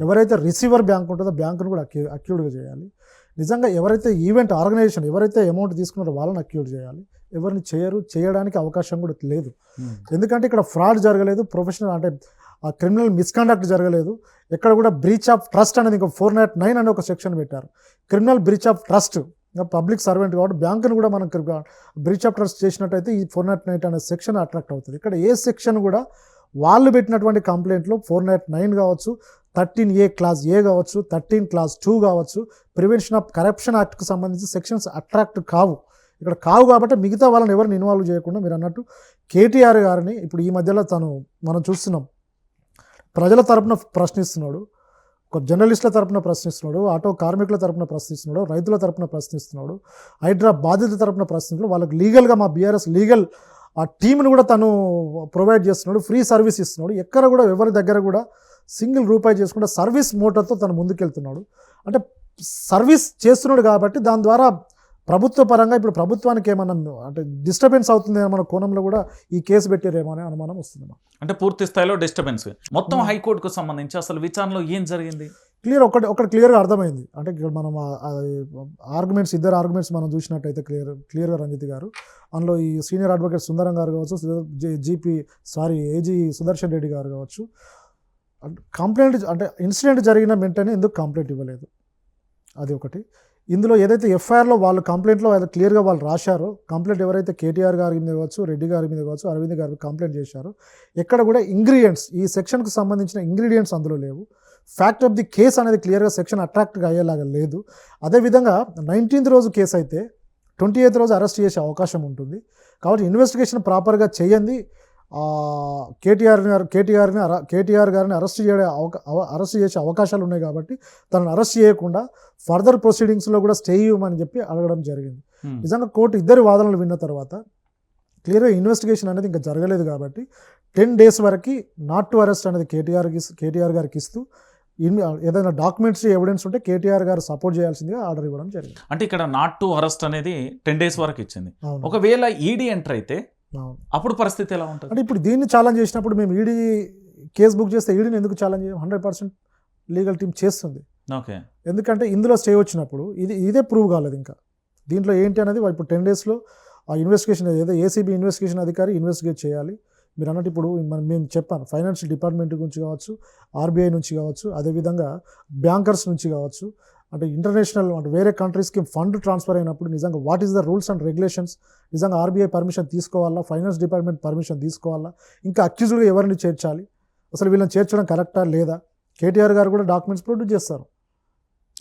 ఎవరైతే రిసీవర్ బ్యాంక్ ఉంటుందో బ్యాంకును కూడా అక్యూజ్గా చేయాలి. నిజంగా ఎవరైతే ఈవెంట్ ఆర్గనైజేషన్ ఎవరైతే అమౌంట్ తీసుకున్నారో వాళ్ళని అక్యూజ్ చేయాలి. ఎవరిని చేయడానికి అవకాశం కూడా లేదు. ఎందుకంటే ఇక్కడ ఫ్రాడ్ జరగలేదు, ప్రొఫెషనల్ అంటే క్రిమినల్ మిస్కండక్ట్ జరగలేదు. ఎక్కడ కూడా బ్రీచ్ ఆఫ్ ట్రస్ట్ అనేది ఇంకో 409 అనే ఒక సెక్షన్ పెట్టారు. Criminal breach of trust, public servant కాబట్టి బ్యాంకును కూడా మనం బ్రీచ్ ఆఫ్ ట్రస్ట్ చేసినట్టయితే ఈ 409 అనే సెక్షన్ అట్రాక్ట్ అవుతుంది. ఇక్కడ ఏ సెక్షన్ కూడా వాళ్ళు పెట్టినటువంటి కంప్లైంట్లో 409 కావచ్చు, 13A క్లాస్ ఏ కావచ్చు, 13 క్లాస్ 2 కావచ్చు, ప్రివెన్షన్ ఆఫ్ కరప్షన్ యాక్ట్కి సంబంధించి సెక్షన్స్ అట్రాక్ట్ కావు. ఇక్కడ కావు కాబట్టి మిగతా వాళ్ళని ఎవరిని ఇన్వాల్వ్ చేయకుండా మీరు అన్నట్టు కేటీఆర్ గారిని ఇప్పుడు ఈ మధ్యలో మనం చూస్తున్నాం, ప్రజల తరపున ప్రశ్నిస్తున్నాడు, ఒక జర్నలిస్టుల తరపున ప్రశ్నిస్తున్నాడు, ఆటో కార్మికుల తరపున ప్రశ్నిస్తున్నాడు, రైతుల తరపున ప్రశ్నిస్తున్నాడు, హైడ్రా బాధితుల తరపున ప్రశ్నిస్తున్నాడు. వాళ్ళకి లీగల్గా మా బీఆర్ఎస్ లీగల్ ఆ టీంను కూడా తను ప్రొవైడ్ చేస్తున్నాడు, ఫ్రీ సర్వీస్ ఇస్తున్నాడు. ఎక్కడ కూడా ఎవరి దగ్గర కూడా సింగిల్ రూపాయి చేసుకుంటే సర్వీస్ మోటార్తో తను ముందుకెళ్తున్నాడు. అంటే సర్వీస్ చేస్తున్నాడు కాబట్టి దాని ద్వారా ప్రభుత్వ పరంగా ఇప్పుడు ప్రభుత్వానికి ఏమన్నా అంటే డిస్టర్బెన్స్ అవుతుంది మన కోణంలో కూడా ఈ కేసు పెట్టారేమో అనే అనుమానం వస్తుంది. అంటే పూర్తి స్థాయిలో డిస్టర్బెన్స్ మొత్తం హైకోర్టుకు సంబంధించి అసలు విచారణలో ఏం జరిగింది ఒకటి క్లియర్గా అర్థమైంది. అంటే ఇక్కడ మనం ఇద్దరు ఆర్గ్యుమెంట్స్ మనం చూసినట్టయితే క్లియర్గా రంజిత్ గారు, అందులో ఈ సీనియర్ అడ్వకేట్ సుందరం గారు కావచ్చు, ఏజీ సుదర్శన్ రెడ్డి గారు కావచ్చు, కంప్లైంట్ అంటే ఇన్సిడెంట్ జరిగిన వెంటనే ఎందుకు కంప్లైంట్ ఇవ్వలేదు, అది ఒకటి. ఇందులో ఏదైతే ఎఫ్ఐఆర్లో వాళ్ళు కంప్లైంట్లో క్లియర్గా వాళ్ళు రాశారో, కంప్లైంట్ ఎవరైతే కేటీఆర్ గారి మీద కావచ్చు, రెడ్డి గారి మీద కావచ్చు, అరవింద్ గారి కంప్లైంట్ చేశారో, ఎక్కడ కూడా ఇంగ్రీడియంట్స్ ఈ సెక్షన్కు సంబంధించిన ఇంగ్రీడియంట్స్ అందులో లేవు. ఫ్యాక్ట్ ఆఫ్ ది కేస్ అనేది క్లియర్గా సెక్షన్ అట్రాక్ట్గా అయ్యేలాగా లేదు. అదేవిధంగా 19th రోజు కేసు అయితే 28th రోజు అరెస్ట్ చేసే అవకాశం ఉంటుంది. కాబట్టి ఇన్వెస్టిగేషన్ ప్రాపర్గా చేయండి. కేటీఆర్ గారిని అరెస్ట్ చేసే అవకాశాలు ఉన్నాయి కాబట్టి తనను అరెస్ట్ చేయకుండా ఫర్దర్ ప్రొసీడింగ్స్లో కూడా స్టే ఇవ్వమని చెప్పి అడగడం జరిగింది. నిజంగా కోర్టు ఇద్దరి వాదనలు విన్న తర్వాత క్లియర్గా ఇన్వెస్టిగేషన్ అనేది ఇంకా జరగలేదు కాబట్టి 10 days వరకు నాట్ టు అరెస్ట్ అనేది కేటీఆర్ గారికి ఇస్తూ ఏదైనా డాక్యుమెంట్స్ ఎవిడెన్స్ ఉంటే కేటీఆర్ గారు సపోర్ట్ చేయాల్సిందిగా ఆర్డర్ ఇవ్వడం జరిగింది. అంటే ఇక్కడ నాట్ టు అరెస్ట్ అనేది 10 days వరకు ఇచ్చింది. ఒకవేళ ఈడీ ఎంటర్ అయితే అప్పుడు పరిస్థితి ఎలా ఉంటుంది? అంటే ఇప్పుడు దీన్ని ఛాలెంజ్ చేసినప్పుడు మేము ఈడీ కేసు బుక్ చేస్తే ఈడీని ఎందుకు ఛాలెంజ్ చేయం? 100% లీగల్ టీమ్ చేస్తుంది. ఓకే, ఎందుకంటే ఇందులో స్టే వచ్చినప్పుడు ఇదే ప్రూవ్ కాలేదు. ఇంకా దీంట్లో ఏంటి అనేది ఇప్పుడు 10 daysలో ఆ ఇన్వెస్టిగేషన్ ఏదో ఏసీబీ ఇన్వెస్టిగేషన్ అధికారి ఇన్వెస్టిగేట్ చేయాలి. మీరు అన్నట్టు ఇప్పుడు మేము చెప్పాను, ఫైనాన్షియల్ డిపార్ట్మెంట్ నుంచి కావచ్చు, ఆర్బీఐ నుంచి కావచ్చు, అదేవిధంగా బ్యాంకర్స్ నుంచి కావచ్చు, అంటే ఇంటర్నేషనల్ అంటే వేరే కంట్రీస్కి ఫండ్ ట్రాన్స్ఫర్ అయినప్పుడు నిజంగా what is the rules and regulations, నిజంగా ఆర్బీఐ పర్మిషన్ తీసుకోవాలా, ఫైనాన్స్ డిపార్ట్మెంట్ పర్మిషన్ తీసుకోవాలా, ఇంకా అక్యూజ్డ్గా ఎవరిని చేర్చాలి, అసలు వీళ్ళని చేర్చడం కరెక్టా లేదా, కేటీఆర్ గారు కూడా డాక్యుమెంట్స్ ప్రొడ్యూస్ చేస్తారు.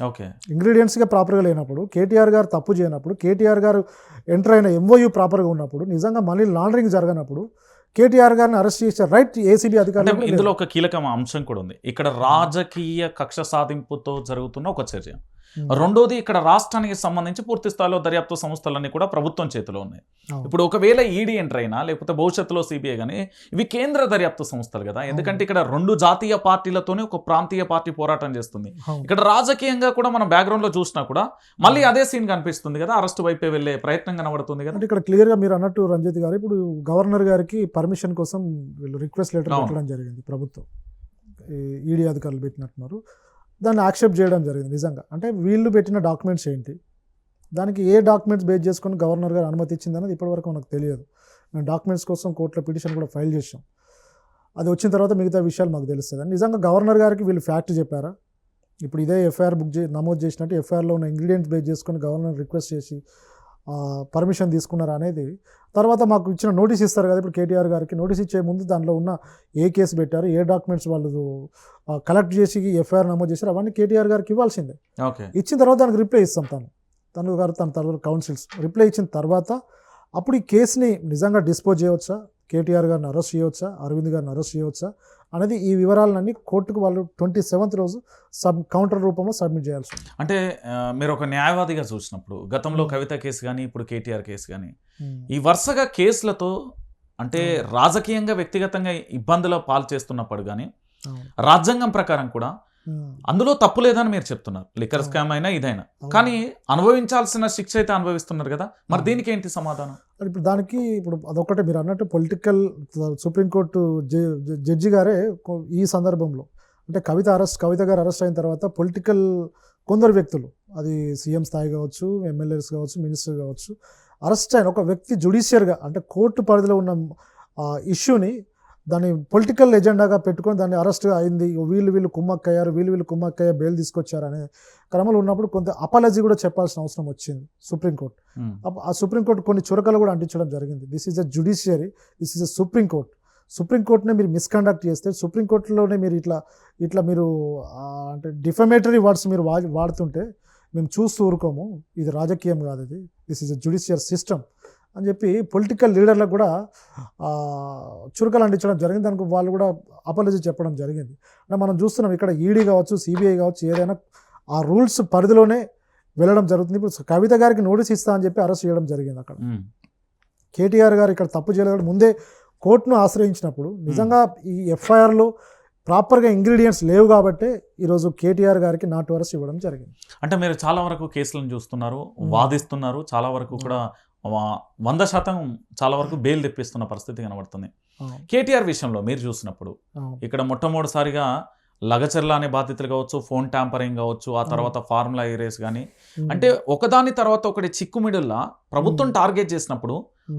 ఓకే, ఇంగ్రీడియంట్స్గా ప్రాపర్గా లేనప్పుడు, కేటీఆర్ గారు తప్పు చేయనప్పుడు, కేటీఆర్ గారు ఎంటర్ అయిన ఎంఓయూ ప్రాపర్గా ఉన్నప్పుడు, నిజంగా మనీ లాండరింగ్ జరగనప్పుడు కేటీఆర్ గారిని అరెస్ట్ చేశారు, రైట్ ఏసీబీ అంటే అధికారులు. ఇందులో ఒక కీలక అంశం కూడా ఉంది. ఇక్కడ రాజకీయ కక్ష సాధింపుతో జరుగుతున్న ఒక చర్య. రెండోది ఇక్కడ రాష్ట్రానికి సంబంధించి పూర్తి స్థాయిలో దర్యాప్తు సంస్థలన్నీ కూడా ప్రభుత్వం చేతిలో ఉన్నాయి. ఇప్పుడు ఒకవేళ ఈడీ ఎంటర్ అయినా లేకపోతే భవిష్యత్తులో సిబిఐ కానీ ఇవి కేంద్ర దర్యాప్తు సంస్థలు కదా. ఎందుకంటే ఇక్కడ రెండు జాతీయ పార్టీలతోనే ఒక ప్రాంతీయ పార్టీ పోరాటం చేస్తుంది. ఇక్కడ రాజకీయంగా కూడా మనం బ్యాక్గ్రౌండ్ లో చూసినా కూడా మళ్ళీ అదే సీన్ కనిపిస్తుంది కదా, అరెస్ట్ వైపే వెళ్లే ప్రయత్నం కనబడుతుంది కదా. అంటే ఇక్కడ క్లియర్ గా మీరు అన్నట్టు రంజిత్ గారు, ఇప్పుడు గవర్నర్ గారికి పర్మిషన్ కోసం వీళ్ళు రిక్వెస్ట్ లెటర్ పెట్టడం జరిగింది ప్రభుత్వం, ఈడీ అధికారులు పెట్టినట్టున్నారు. దాన్ని యాక్సెప్ట్ చేయడం జరిగింది. నిజంగా అంటే వీళ్ళు పెట్టిన డాక్యుమెంట్స్ ఏంటి, దానికి ఏ డాక్యుమెంట్స్ బేస్ చేసుకొని గవర్నర్ గారు అనుమతి ఇచ్చింది అనేది ఇప్పటివరకు మనకు తెలియదు. మేము డాక్యుమెంట్స్ కోసం కోర్టులో పిటిషన్ కూడా ఫైల్ చేసాం. అది వచ్చిన తర్వాత మిగతా విషయాలు మాకు తెలుస్తుంది. నిజంగా గవర్నర్ గారికి వీళ్ళు ఫ్యాక్ట్ చెప్పారా, ఇప్పుడు ఇదే ఎఫ్ఐఆర్ నమోదు చేసినట్టు ఎఫ్ఐఆర్లో ఉన్న ఇంగ్రీడియంట్స్ బేస్ చేసుకొని గవర్నర్ రిక్వెస్ట్ చేసి పర్మిషన్ తీసుకున్నారా అనేది తర్వాత మాకు ఇచ్చిన నోటీస్ ఇస్తారు కదా. ఇప్పుడు కేటీఆర్ గారికి నోటీస్ ఇచ్చే ముందు దాంట్లో ఉన్న ఏ కేసు పెట్టారు, ఏ డాక్యుమెంట్స్ వాళ్ళు కలెక్ట్ చేసి ఎఫ్ఐఆర్ నమోదు చేశారు, అవన్నీ కేటీఆర్ గారికి ఇవ్వాల్సిందే. ఇచ్చిన తర్వాత దానికి రిప్లై ఇస్తాం. తన తర్వాత కౌన్సిల్స్ రిప్లై ఇచ్చిన తర్వాత అప్పుడు ఈ కేసుని నిజంగా డిస్పోజ్ చేయవచ్చా, కేటీఆర్ గారిని అరెస్ట్ చేయవచ్చా, అరవింద్ గారిని అరెస్ట్ చేయవచ్చా అనేది ఈ వివరాలన్నీ కోర్టుకు వాళ్ళు 27th రోజు కౌంటర్ రూపంలో సబ్మిట్ చేయాల్సి ఉంది. అంటే మీరు ఒక న్యాయవాదిగా చూసినప్పుడు గతంలో కవిత కేసు కానీ ఇప్పుడు కేటీఆర్ కేసు కానీ ఈ వరుసగా కేసులతో అంటే రాజకీయంగా వ్యక్తిగతంగా ఇబ్బందుల పాలు చేస్తున్నప్పుడు కానీ రాజ్యాంగం ప్రకారం కూడా అందులో తప్పు లేదని మీరు చెప్తున్నారు. లిక్కర్ స్కామ్ అయినా ఇదైనా కానీ అనుభవించాల్సిన శిక్ష అయితే అనుభవిస్తున్నారు కదా, మరి దీనికి ఏంటి సమాధానం? ఇప్పుడు దానికి ఇప్పుడు అదొకటే మీరు అన్నట్టు పొలిటికల్ సుప్రీంకోర్టు జడ్జి గారే ఈ సందర్భంలో అంటే కవిత గారు అరెస్ట్ అయిన తర్వాత పొలిటికల్ కొందరు వ్యక్తులు, అది సీఎం స్థాయి కావచ్చు, ఎమ్మెల్యేస్ కావచ్చు, మినిస్టర్ కావచ్చు, అరెస్ట్ అయిన ఒక వ్యక్తి జుడిషియర్గా అంటే కోర్టు పరిధిలో ఉన్న ఇష్యూని దాన్ని పొలిటికల్ ఎజెండాగా పెట్టుకొని దాన్ని అరెస్ట్ అయింది, వీళ్ళు కుమ్మక్కయ్యారు, వీళ్ళు కుమ్మక్కయ్య బెయిల్ తీసుకొచ్చారు అనే క్రమంలో ఉన్నప్పుడు కొంత అపాలజీ కూడా చెప్పాల్సిన అవసరం వచ్చింది సుప్రీంకోర్టు. ఆ సుప్రీంకోర్టు కొన్ని చురకలు కూడా అంటించడం జరిగింది. This is a judiciary, this is a సుప్రీంకోర్టునే మీరు మిస్కండక్ట్ చేస్తే, సుప్రీంకోర్టులోనే మీరు ఇట్లా మీరు అంటే డిఫమేటరీ వర్డ్స్ మీరు వాడుతుంటే మేము చూస్తూ ఊరుకోము, ఇది రాజకీయం కాదు, ఇది దిస్ ఈజ్ అ జ్యుడిషియర్ సిస్టమ్ అని చెప్పి పొలిటికల్ లీడర్లకు కూడా చురుకలు అందించడం జరిగింది. దానికి వాళ్ళు కూడా అపాలజీ చెప్పడం జరిగింది. అంటే మనం చూస్తున్నాం ఇక్కడ ఈడీ కావచ్చు, సిబిఐ కావచ్చు, ఏదైనా ఆ రూల్స్ పరిధిలోనే వెళ్ళడం జరుగుతుంది. ఇప్పుడు కవిత గారికి నోటీస్ ఇస్తా అని చెప్పి అరెస్ట్ చేయడం జరిగింది. అక్కడ కేటీఆర్ గారు ఇక్కడ తప్పు చేయలేదు, ముందే కోర్టును ఆశ్రయించినప్పుడు నిజంగా ఈ ఎఫ్ఐఆర్లో ప్రాపర్గా ఇంగ్రీడియంట్స్ లేవు కాబట్టి ఈరోజు కేటీఆర్ గారికి నాట్ అరెస్ట్ ఇవ్వడం జరిగింది. అంటే మీరు చాలా వరకు కేసులను చూస్తున్నారు, వాదిస్తున్నారు, చాలా వరకు కూడా 100% చాలా వరకు బెయిల్ తెప్పిస్తున్న పరిస్థితి కనబడుతుంది. కేటీఆర్ విషయంలో మీరు చూసినప్పుడు ఇక్కడ మొట్టమొదటిసారిగా లగచర్ల అనే బాధితులు కావచ్చు, ఫోన్ ట్యాంపరింగ్ కావచ్చు, ఆ తర్వాత ఫార్ములా రేస్ కానీ అంటే ఒకదాని తర్వాత ఒకటి చిక్కుమిడుల్లా ప్రభుత్వం టార్గెట్ చేసినప్పుడు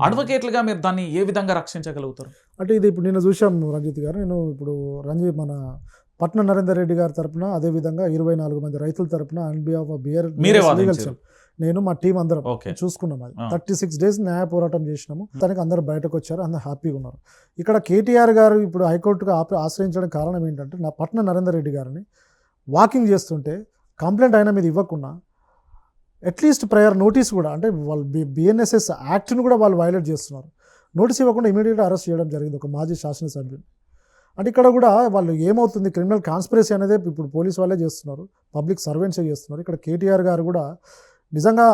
అడ్వకేట్లుగా మీరు దాన్ని ఏ విధంగా రక్షించగలుగుతారు? అంటే ఇది ఇప్పుడు నేను చూసాం రంజిత్ గారు, నేను ఇప్పుడు మన పట్నం నరేందర్ రెడ్డి గారి తరపున, అదేవిధంగా 24 మంది రైతుల తరపున ఆన్ బిహాఫ్ ఆఫ్ బిఆర్ నేను మా టీం అందరం చూసుకున్నాం. అది 36 days న్యాయ పోరాటం చేసినాము. దానికి అందరూ బయటకు వచ్చారు, అందరూ హ్యాపీగా ఉన్నారు. ఇక్కడ కేటీఆర్ గారు ఇప్పుడు హైకోర్టుగా ఆశ్రయించడానికి కారణం ఏంటంటే, నా పట్నం నరేందర్ రెడ్డి గారిని వాకింగ్ చేస్తుంటే కంప్లైంట్ అయినా మీద ఇవ్వకుండా అట్లీస్ట్ ప్రయర్ నోటీస్ కూడా, అంటే వాళ్ళు బిఎన్ఎస్ఎస్ యాక్ట్ని కూడా వాళ్ళు వైలేట్ చేస్తున్నారు. నోటీస్ ఇవ్వకుండా ఇమీడియట్గా అరెస్ట్ చేయడం జరిగింది ఒక మాజీ శాసనసభ్యుని. అంటే ఇక్కడ కూడా వాళ్ళు ఏమవుతుంది, క్రిమినల్ కాన్స్పిరసీ అనేది ఇప్పుడు పోలీస్ వాళ్ళే చేస్తున్నారు, పబ్లిక్ సర్వెంట్సే చేస్తున్నారు. ఇక్కడ కేటీఆర్ గారు కూడా నిజంగా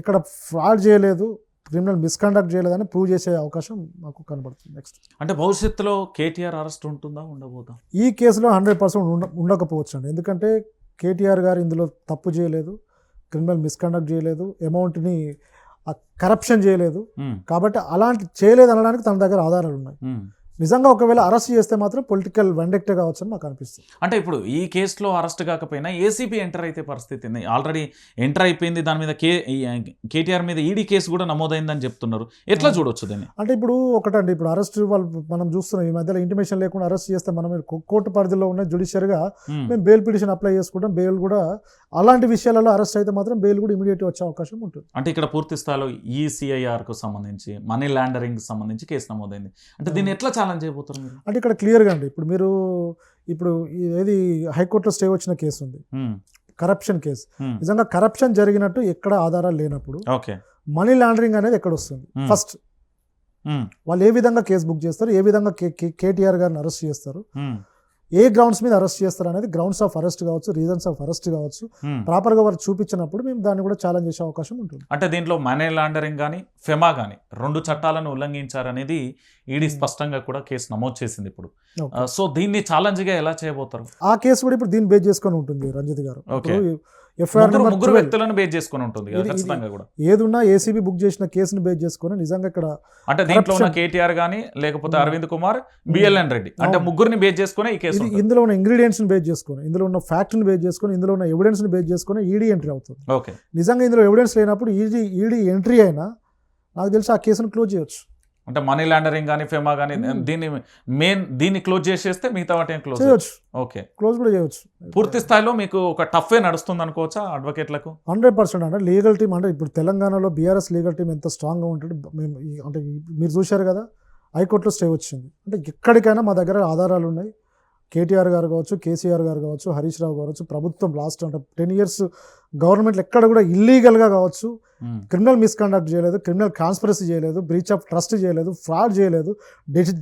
ఇక్కడ ఫ్రాడ్ చేయలేదు, క్రిమినల్ మిస్కండక్ట్ చేయలేదని ప్రూవ్ చేసే అవకాశం మాకు కనబడుతుంది. నెక్స్ట్ అంటే భవిష్యత్తులో కేటీఆర్ అరెస్ట్ ఉంటుందా, ఉండబోదా? ఈ కేసులో 100% ఉండకపోవచ్చు అండి. ఎందుకంటే కేటీఆర్ గారు ఇందులో తప్పు చేయలేదు, క్రిమినల్ మిస్కండక్ట్ చేయలేదు, అమౌంట్ని కరప్షన్ చేయలేదు. కాబట్టి అలాంటి చేయలేదు అనడానికి తన దగ్గర ఆధారాలు ఉన్నాయి. నిజంగా ఒకవేళ అరెస్ట్ చేస్తే మాత్రం పొలిటికల్ వెండెక్ట్ కావచ్చు అని నాకు అనిపిస్తుంది. అంటే ఇప్పుడు ఈ కేసులో అరెస్ట్ కాకపోయినా ఏసీబీ ఎంటర్ అయితే పరిస్థితి ఆల్రెడీ ఎంటర్ అయిపోయింది, దాని మీద కేటీఆర్ మీద ఈడీ కేసు కూడా నమోదైందని చెప్తున్నారు. ఎట్లా చూడొచ్చు దీన్ని? అంటే ఇప్పుడు ఒకటండి, ఇప్పుడు అరెస్ట్ వాళ్ళు మనం చూస్తున్నాం, ఈ మధ్యలో ఇంటిమేషన్ లేకుండా అరెస్ట్ చేస్తే మనం కోర్టు పరిధిలో ఉన్న జ్యుడిషియర్గా మేము బెయిల్ పిటిషన్ అప్లై చేసుకుంటాం. బెయిల్ కూడా అలాంటి విషయాలలో అరెస్ట్ అయితే మాత్రం బెయిల్ కూడా ఇమీడియట్ వచ్చే అవకాశం ఉంటుంది. అంటే ఇక్కడ పూర్తి స్థాయిలో ఈసీఐఆర్కు సంబంధించి మనీ లాండరింగ్ సంబంధించి కేసు నమోదైంది. అంటే దీన్ని ఎట్లా ఛాలెంజ్ చేయబోతున్నారు మీరు? అంటే ఇక్కడ క్లియర్గా అండి, ఇప్పుడు ఏది హైకోర్టులో స్టే వచ్చిన కేసు ఉంది, కరప్షన్ కేసు. నిజంగా కరప్షన్ జరిగినట్టు ఎక్కడ ఆధారాలు లేనప్పుడు మనీ లాండరింగ్ అనేది ఎక్కడ వస్తుంది? ఫస్ట్ వాళ్ళు ఏ విధంగా కేసు బుక్ చేస్తారు, ఏ విధంగా కేటీఆర్ గారిని అరెస్ట్ చేస్తారు, ఏ గ్రౌండ్స్ మీద అరెస్ట్ చేస్తారు అనేది గ్రౌండ్స్ ఆఫ్ అరెస్ట్ కావచ్చు, రీజన్స్ ఆఫ్ అరెస్ట్ కావచ్చు, ప్రాపర్గా వారు చూపించినప్పుడు మేము దాన్ని కూడా ఛాలెంజ్ చేసే అవకాశం ఉంటుంది. అంటే దీంట్లో మనీ లాండరింగ్ కానీ ఫెమా కానీ 2 చట్టాలను ఉల్లంఘించారనేది ఈడీ స్పష్టంగా కూడా కేసు నమోదు చేసింది ఇప్పుడు. సో దీన్ని ఛాలెంజ్గా ఎలా చేయబోతారు? ఆ కేసు కూడా ఇప్పుడు దీన్ని బేస్ చేసుకొని ఉంటుంది రంజిత్ గారు. ముగ్గురు వ్యక్తులను బేస్ చేసుకొని ఉంటుంది ఖచ్చితంగా కూడా. ఏదున్నా ఏసీబీ బుక్ చేసిన కేసును బేస్ చేసుకొని నిజంగా ఇక్కడ అంటే దీంట్లో ఉన్న కేటీఆర్ గానీ లేకపోతే అరవింద్ కుమార్, బిఎల్ఎన్ రెడ్డి అంటే ముగ్గురిని బేస్ చేసుకుని ఈ కేసు ఇందులో ఉన్న ఇంగ్రీడియంట్స్ ని బేస్ చేసుకొని, ఇందులో ఉన్న ఫ్యాక్ట్ ని బేస్ చేసుకొని, ఇందులో ఉన్న ఎవిడెన్స్ ని బేస్ చేసుకొని ఈడీ ఎంట్రీ అవుతుంది. ఓకే, నిజంగా ఇందులో ఎవిడెన్స్ లేనప్పుడు ఈడీ ఎంట్రీ అయినా నాకు తెలిసి ఆ కేసును క్లోజ్ చేయొచ్చు. అంటే మనీ లాండరింగ్ కానీ ఫెమా కానీ దీన్ని క్లోజ్ చేసేస్తే మిగతా వాటి క్లోజ్ చేయొచ్చు. ఓకే, క్లోజ్ కూడా చేయొచ్చు. పూర్తి స్థాయిలో మీకు ఒక టఫే నడుస్తుంది అనుకోవచ్చా అడ్వకేట్లకు? 100% అంటే లీగల్ టీమ్ అంటే ఇప్పుడు తెలంగాణలో బీఆర్ఎస్ లీగల్ టీమ్ ఎంత స్ట్రాంగ్గా ఉంటుంది. మేము అంటే మీరు చూశారు కదా, హైకోర్టులో స్టే వచ్చింది. అంటే ఎక్కడికైనా మా దగ్గర ఆధారాలు ఉన్నాయి. కేటీఆర్ గారు కావచ్చు, కేసీఆర్ గారు కావచ్చు, హరీష్ రావు కావచ్చు, ప్రభుత్వం లాస్ట్ అంటే 10 years గవర్నమెంట్లు ఎక్కడ కూడా ఇల్లీగల్గా కావచ్చు, క్రిమినల్ మిస్కండక్ట్ చేయలేదు, క్రిమినల్ కాన్స్పిరసీ చేయలేదు, బ్రీచ్ ఆఫ్ ట్రస్ట్ చేయలేదు, ఫ్రాడ్ చేయలేదు,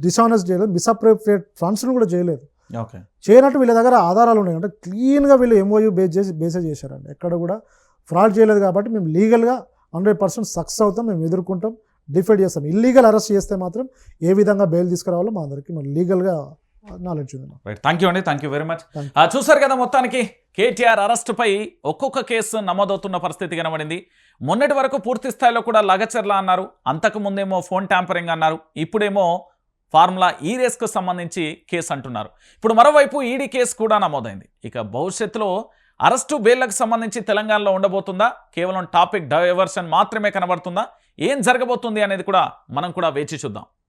డిసానెస్ట్ చేయలేదు, మిస్అప్రోప్రియేట్ ఫండ్స్ను కూడా చేయలేదు. చేయనట్టు వీళ్ళ దగ్గర ఆధారాలు ఉన్నాయి. అంటే క్లీన్గా వీళ్ళు ఎంఓయూ బేసే చేశారండి. ఎక్కడ కూడా ఫ్రాడ్ చేయలేదు. కాబట్టి మేము లీగల్గా 100% సక్సెస్ అవుతాం. మేము ఎదుర్కొంటాం, డిఫెండ్ చేస్తాం. ఇల్లీగల్ అరెస్ట్ చేస్తే మాత్రం ఏ విధంగా బెయిల్ తీసుకురావాలో మా అందరికీ మరి లీగల్గా నాలెడ్జ్ ఉంది. థ్యాంక్ యూ అండి, థ్యాంక్ యూ వెరీ మచ్. చూసారు కదా, మొత్తానికి కేటీఆర్ అరెస్టుపై ఒక్కొక్క కేసు నమోదవుతున్న పరిస్థితి కనబడింది. మొన్నటి వరకు పూర్తి స్థాయిలో కూడా లగచర్ల అన్నారు, అంతకు ముందేమో ఫోన్ ట్యాంపరింగ్ అన్నారు, ఇప్పుడేమో ఫార్ములా ఈ రేస్కు సంబంధించి కేసు అంటున్నారు. ఇప్పుడు మరోవైపు ఈడీ కేసు కూడా నమోదైంది. ఇక భవిష్యత్తులో అరెస్టు బెయిల్లకు సంబంధించి తెలంగాణలో ఉండబోతుందా, కేవలం టాపిక్ డైవర్షన్ మాత్రమే కనబడుతుందా, ఏం జరగబోతుంది అనేది కూడా మనం కూడా వేచి చూద్దాం.